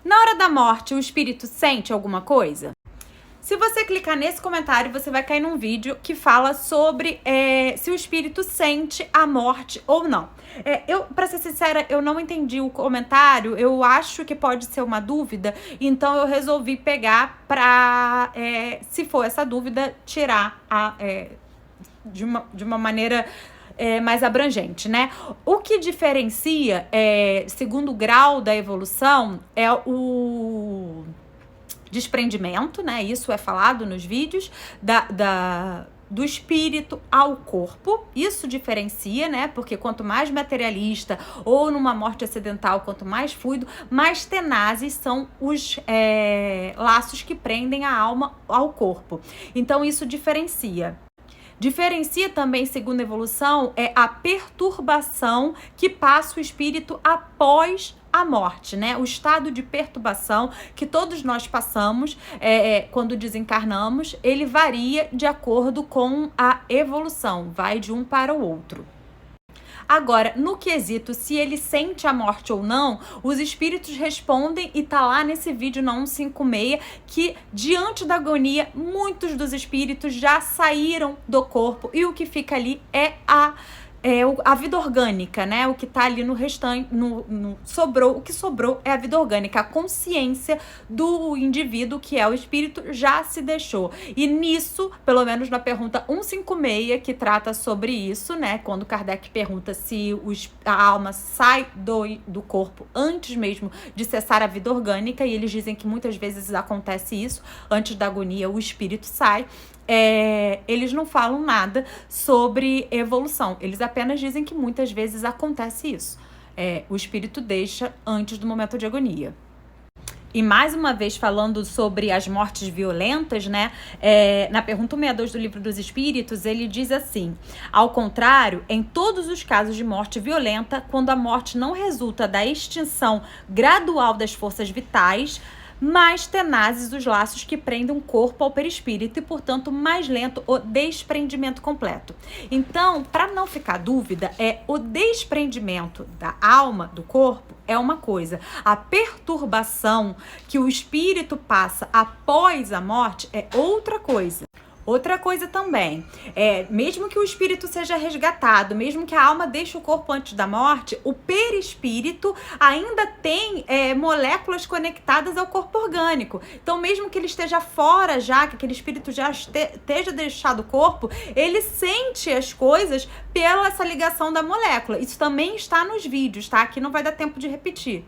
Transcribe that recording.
Na hora da morte, o espírito sente alguma coisa? Se você clicar nesse comentário, você vai cair num vídeo que fala sobre se o espírito sente a morte ou não. Pra ser sincera, eu não entendi o comentário, eu acho que pode ser uma dúvida, então eu resolvi pegar pra, se for essa dúvida, tirar de uma maneira mais abrangente, né? O que diferencia, segundo o grau da evolução, é o desprendimento, né? Isso é falado nos vídeos do espírito ao corpo. Isso diferencia, né? Porque quanto mais materialista ou numa morte acidental, quanto mais fluido, mais tenazes são os laços que prendem a alma ao corpo. Então isso diferencia. Diferencia também, segundo a evolução, a perturbação que passa o espírito após a morte, né? O estado de perturbação que todos nós passamos quando desencarnamos, ele varia de acordo com a evolução, vai de um para o outro. Agora, no quesito se ele sente a morte ou não, os espíritos respondem e tá lá nesse vídeo na 156 que diante da agonia, muitos dos espíritos já saíram do corpo e o que fica ali é a vida orgânica, né? O que tá ali no restante, o que sobrou é a vida orgânica, a consciência do indivíduo, que é o espírito, já se deixou. E nisso, pelo menos na pergunta 156, que trata sobre isso, né? Quando Kardec pergunta se a alma sai do corpo antes mesmo de cessar a vida orgânica, e eles dizem que muitas vezes acontece isso, antes da agonia o espírito sai. Eles não falam nada sobre evolução, eles apenas dizem que muitas vezes acontece isso, o espírito deixa antes do momento de agonia. E mais uma vez falando sobre as mortes violentas, né? Na pergunta 162 do Livro dos Espíritos, ele diz assim: ao contrário, em todos os casos de morte violenta, quando a morte não resulta da extinção gradual das forças vitais, mais tenazes os laços que prendem o corpo ao perispírito e, portanto, mais lento o desprendimento completo. Então, para não ficar dúvida, o desprendimento da alma do corpo é uma coisa. A perturbação que o espírito passa após a morte é outra coisa. Outra coisa também, mesmo que o espírito seja resgatado, mesmo que a alma deixe o corpo antes da morte, o perispírito ainda tem moléculas conectadas ao corpo orgânico. Então, mesmo que ele esteja fora já, que aquele espírito já esteja deixado o corpo, ele sente as coisas pela essa ligação da molécula. Isso também está nos vídeos, tá? Aqui não vai dar tempo de repetir.